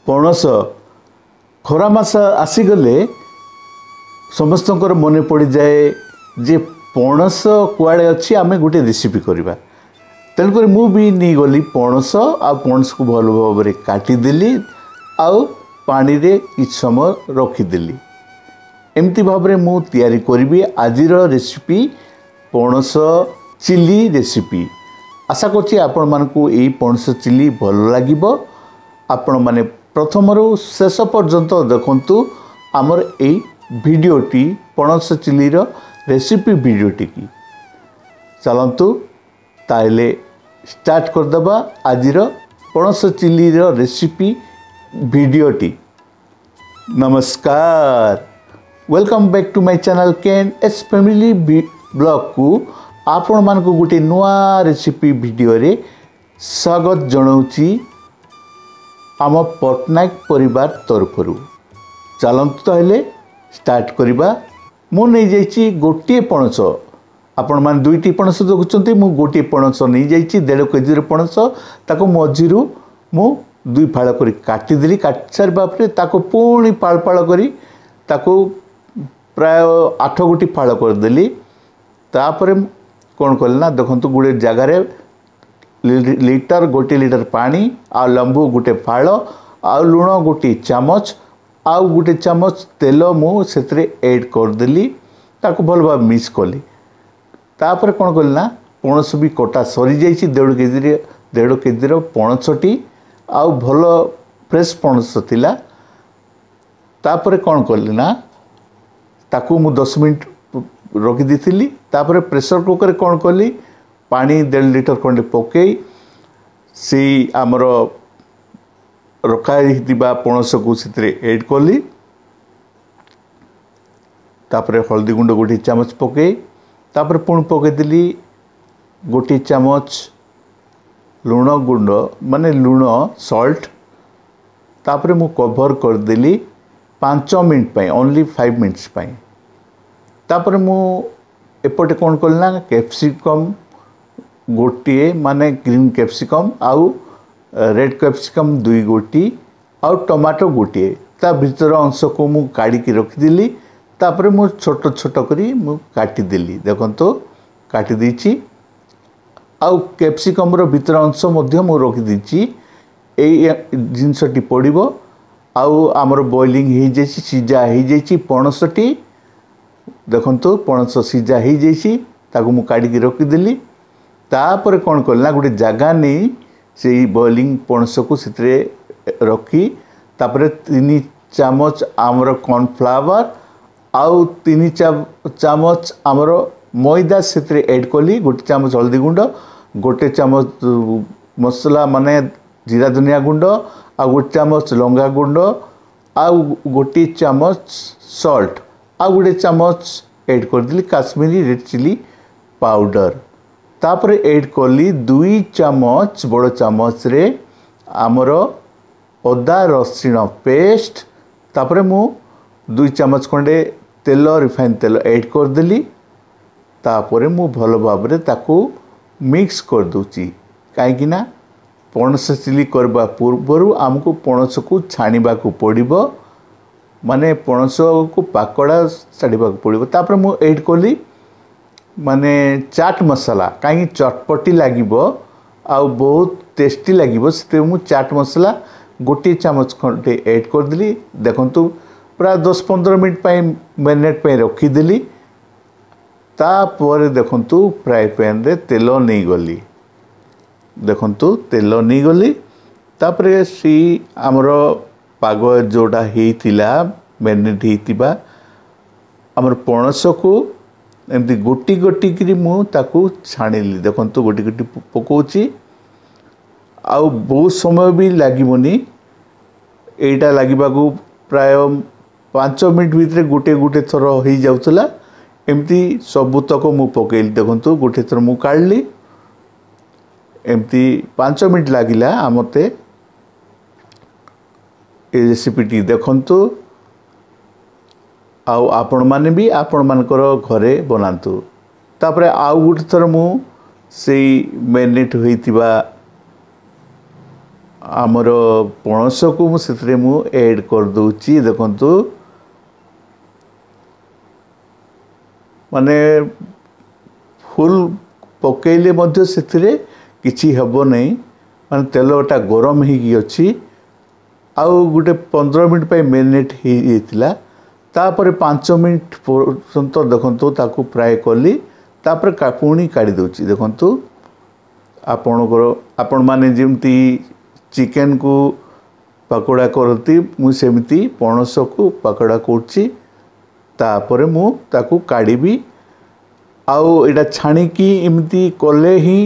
पणस खरा मास आसीगले समस्तंकर मन पड़ जाए जे पणस कुआड़े अच्छी आम गोटे रेसिपी करवा तेणुक मुझे नहीं गली पणस आ पणस को भल भाव में काटिदेली आउ पानी रे किछ समय रखीदेली एमती भाव में मु तैयारी करी आजिर रेसिपी पणस चिली रेसिपी। आशा करछि आपण मानकु एई पणस चिली भल लागिबो। आपण माने प्रथम शेष पर्यंत देखंतु आमर एई भिडियोटी पणस चिली रो रेसिपी भिडियोटी की चलतु ताइले स्टार्ट करदबा आजिर पणस चिली रो रेसिपी भिडियोटी। नमस्कार, welcome back to my channel केन एस फैमिली ब्लॉग को आपण मानकु गोटे नुआ रेसिपी भिडियो रे स्वागत जनाऊँगी आम पटनायक परिवार तरफरु। चलतु ताइले स्टार्ट करिबा। मु नहीं जाइछि गोटे पणस, आपण मान दुईटी पणस देखुछंती, मु गोटे पणस नहीं जाइछि 1.5 केजी पणस ताको मझिरु मु दुई फाड़ करी काटिदेली। काटि सारिबा परे ताको पुणी पाळ पाळ करी ताको प्राय 8 गोटी फाड़ करदेली। तापर कौन कल ना देखंतु गोटे जगार गोटे लीटर पानी आ लंबू गोटे फाड़ आ लुण गोटे चामच आ गोटे चामच तेल मु सेतरे ऐड करदेली। ताको भल भाव मिक्स कली। तापर कौन कल ना पणस भी कटा सरी जाइछि 1.5 केजी पणसटी आउ भल फ्रेश पणस थिला। तापर कौन कली ना ताकू मु 10 मिनट रखी दी। तापर प्रेशर कुकर कौन कली पानी 1.5 लीटर खंडे पकई से आमर रखा पणस को से ऐड कली। तापर हल्दी गुंड गोटे चामच पकई तापर पुणी पकईदेली गोटे चामच लुण गुंड माने लुण सॉल्ट। तापर मु कवर करदेली 5 मिनट पाई, ओनली 5 मिनट्स पाई। तापर मु एपटे कौन कल ना कैप्सिकम गोटे माने ग्रीन कैप्सिकम आउ रेड कैप्सिकम 2 गोटी आउ टमाटो गोटे ता भीतर अंश को मु काढ़ी की रखीदेली। तापर मु छोट छोट करी मु काटिदेली। देखंतो काटी देछि आउ कैप्सिकम रो भीतर अंश मध्य मु रखी देछि। एई जिंसटी पड़िबो आउ आमर बॉइलिंग हो जाइछि, सीजा हो जाइछि पणसटी। देखंतु पणस सीजा हो जाइछि ताकू मु काढ़ी की रखीदेली। तापर कौन कल ना गोटे जगह नहीं से बॉइलिंग पणस को से रखी तापर 3 चामच आमर कॉर्नफ्लावर आउ 3 चामच आमर मैदा से ऐड कली। गोटे चामच हल्दी गुंड, गोटे चामच मसला माने जीरा धनिया गुंड आ गोटे चामच लंगा गुंड आउ गोटे चामच सॉल्ट आ गोटे चामच ऐड करदेली काश्मीरी रेड चिली पाउडर। तापर ऐड कली 2 चामच बड़ चामच रे आमर अदा रसुण पेस्ट। तापर मु 2 चामच खंडे तेल रिफाइन तेल ऐड करदेली। तापर मु भल भाव में ताकू मिक्स कर दूची कहीं ना पणस चिली करबा पूर्व आमको पणस को छाणीबा को पड़िबो, माने पणस को पाकड़ा छाड़ीबा को पड़िबो। तापर मु ऐड कली माने चाट मसाला कहीं चटपटी लागिबो आउ बहुत टेस्टी लागिबो से मु चाट मसाला गोटे चामच खंडे ऐड करदेली। देखंतु प्राय 10-15 मिनट पाई मैरिनेट पाई रखीदेली। तापर देखंतु फ्राई पैन रे तेल नहीं गली। देखंतु तेल नहीं गली। तापर सी आमर पाग जोड़ा हेतिला मैरिनेट हेतिबा आमर पणस को एमती गोटी गोटी करी मु ताकू छाणिली। देखंतु गोटी गोटी पकोची आउ बहुत समय भी लागिबोनी। एटा लागिबाकू प्राय 5 मिनट भीतर गोटे गोटे थर हो जाउतला। एमती सबुतक मु पकेली। देखंतु गोटे थर मु काढली एमती 5 मिनट लागिला आमते ए रेसिपीटी। देखंतु आउ आपण माने भी आपण मानकर घरे बनातु। तापर आउ गोटे थर मु से मैरिनेट होइतिबा आमर पणस को मुझे मु ऐड कर दूची देखंतु माने फुल पकेले मध्य से किछि हबो नहीं माने तेलटा गरम ही अच्छी आउ गोटे 15 मिनट पे मैरिनेट होता तापर 5 मिनट पर्यंत देखंतु ताकू फ्राए कली तापर पुणी काढ़ी दूची देखंतु आपण माने जेमती चिकेन को पकोड़ा करती मुझे पणस को पकोड़ा करची तापर मु ताकू काढ़ी आउ एटा छाणिकी इमती कले ही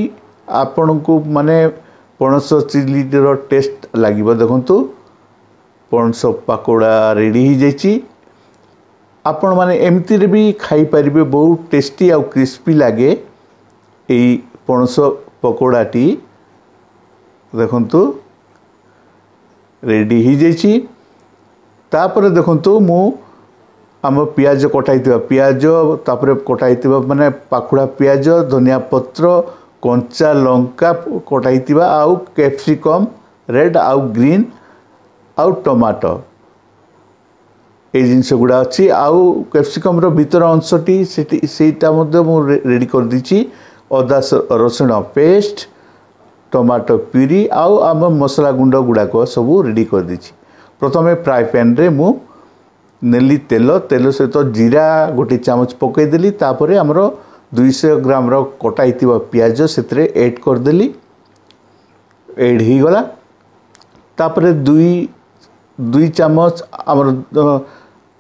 आपण को माने पणस चिली रो टेस्ट लागिबो देखंतु पणस पकोड़ा रेडी ही जाइची आपण माने एमती रे भी खाई परिबे बहुत टेस्टी आउ क्रिस्पी लागे एई पणस पकोड़ाटी देखंतु रेडी ही जाइची तापर देखंतु मु आम पियाज कटाई पियाज तापर कटाई माने पाखुड़ा पियाज धनिया पत्र कंचा लंका कटाई आउ कैप्सिकम रेड आउ ग्रीन आउ टमाटो ये जिनस गुड़ा अच्छी आउ कैप्सिकम रो भीतर अंशटी सेटा रेडी कर दीची अदा रसुण पेस्ट टमाटो प्यूरी आउ आम मसला गुंड गुड़ाक सब रेडी कर दीची प्रथमे फ्राए पैन रे मु नेली तेल सहित जीरा गोटे चामच पकईदेली तापर आमर 200 ग्राम रो कटाई पियाज से ऐड करदेली ऐड हो गला तापर दुई चामच आमर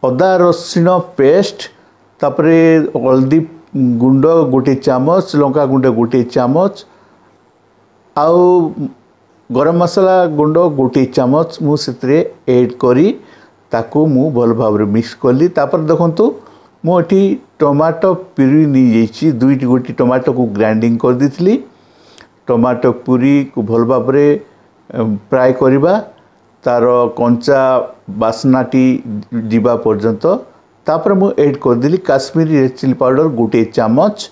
अदा रसुण पेस्ट तापर हल्दी गुंड गोटे चामच लंका गुंड गोटे चामच आउ गरम मसला गुंड गोटे चामच मुझे ऐड करी ताकू मु भल भाव मिक्स कली तापर देखंतु मुझे टमाटो प्यूरी नहीं जाइए दुईटी गोटी टमाटो को ग्राइंडिंग कर दी टमाटो प्यूरी को भल भाव फ्राए करवा तार कंचा बासनाटी जीवा पर्यंत तापर मु ऐड करदेली काश्मीरी रेड चिली पाउडर गोटे चामच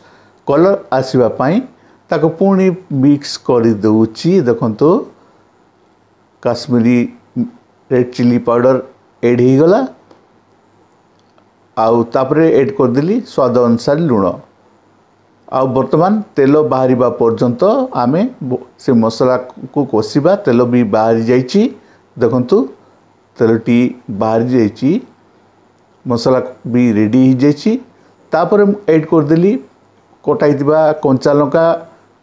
कलर आसवा पाई ताको पुणी मिक्स कर दूची देखंतु Kashmiri red chilli powder add हो गला आउ तापर ऐड करदेली स्वाद अनुसार लुण आउ बर्तमान तेल बाहर पर्यंत आमे से मसला को कषिबा तेल भी बाहरी जाइची देखंतु तेलटी बाहरी जाइची मसला भी रेडी हो जाइची तापर ऐड करदेली कटाई कंचा लंका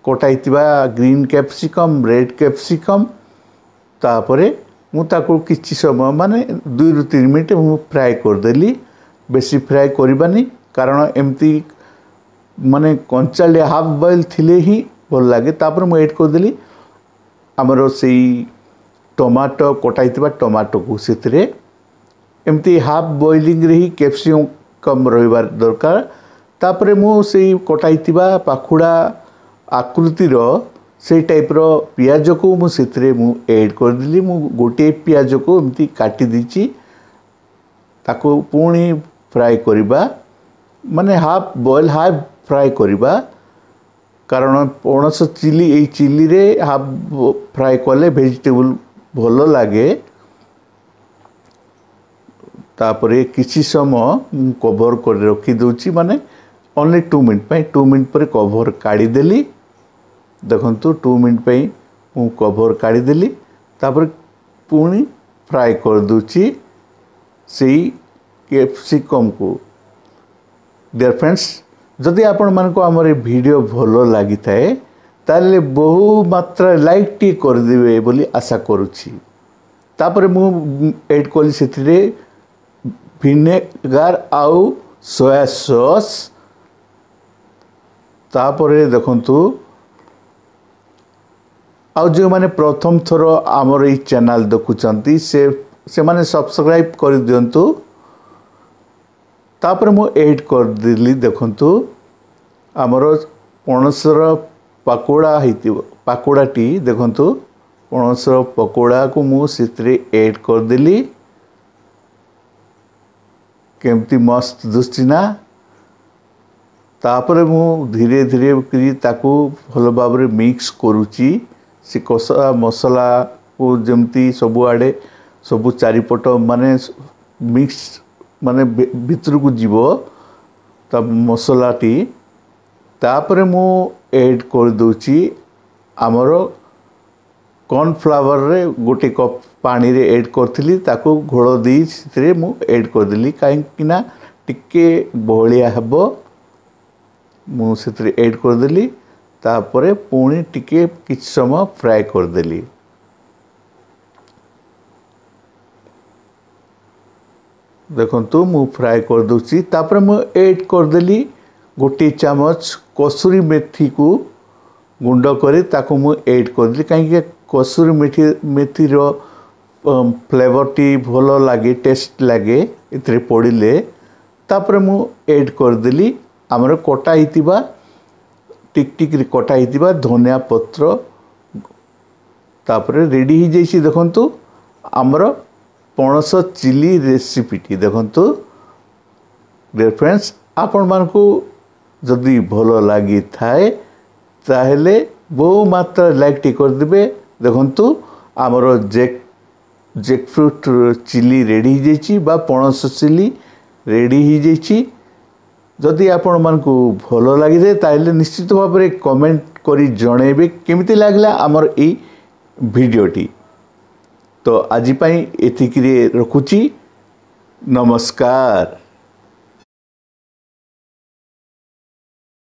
कटाई ग्रीन कैप्सिकम रेड कैप्सिकम तापर मुझे किसी समय माने 2 ରୁ 3 मिनट मु फ्राए करदेली बेसी फ्राए करबानी कारण एमती माने कंचाली हाफ बॉयल थिले ही भल लगे तापर मु ऐड करदेली आमर से टमाटो कटाई टमाटो को से एमती हाफ बॉइलिंग रे ही कैप्सिकम रहिबार दरकार तापर मु से कटाई पाखुड़ा आकृतिर से टाइप रो पियाज को मुझे ऐड करदेली मु गोटे पियाज को एमती काटी दीची ताको पुणी फ्राए करिबा माने हाफ बॉयल हाफ फ्राए करिबा कारण पणस चिली ए चिली रे हाफ फ्राए कले वेजिटेबल भलो लागे तापर किसी समय कवर कर रखी दूची माने ओनली 2 मिनट पे 2 मिनट पर कवर काढ़ी देली देखंतु 2 मिनट पे मु कवर काढ़ी देली तापर पुणी फ्राए कर दूची से कैप्सिकम को डियर फ्रेंड्स जदि आपण मान को आमर वीडियो भलो लगी थाए ताले बहु मात्रा लाइक टी कर देबे बोली आशा करूची तापर मु ऐड कली सेथिरे विनेगार आउ सोया सॉस तापर देखंतु आउ जो माने प्रथम थरो आमर ई चैनल देखुचंती से माने सब्सक्राइब कर दियंतु तापर मु ऐड कर दिली देखंतु आमर पणसर पकोड़ा पकोड़ाटी देखंतु पणसर पकोड़ा को मु सितरे ऐड कर दिली केमती मस्त दुस्तिना तापर मु धीरे धीरे करी ताकू भल भाव मिक्स करुची से कषा मसला को जमती सबुआड़े सबु चारिपट माने मिक्स माने भितर को जीव ता मसलाटी तापरे मु ऐड कर दूची आमर कॉर्नफ्लावर रे गोटे कप पानी रे ऐड करथिली ताको घोल दी से मु ऐड कर देली कहीं ना टिके बहलिया हबो मु से ऐड कर देली तापरे पुणी टिके किछ समय फ्राई कर देली। देखंतु मु फ्राई कर दूची तापरे मु ऐड कर देली गोटे चामच कसूरी मेथी को गुंड करे ताको मु ऐड कर देली कहीं कसूरी मेथी रो फ्लेवर टी भलो लागे टेस्ट लागे इतरे पड़िले तापरे मु ऐड कर देली हमर कटा हितिबा टिक टिक रे कटा हितिबा धनिया पत्र तापरे रेडी ही जैसी देखंतु हमर पणस चिली रेसिपीटी देखंतु डियर फ्रेंड्स आपण मानकू जदि भलो लागी थाए ताहेले बहु मात्रा लाइक टी कर देबे। देखंतु हमर जैकफ्रूट चिली रेडी ही जैची बा पणस चिली रेडी ही जैची। जदि आपण मानकू भलो लागी दे ताहेले निश्चित भाव में कमेंट करी जणेबे केमिति लागला हमर ई वीडियोटी। तो आज पाई एतिकी रखुची नमस्कार।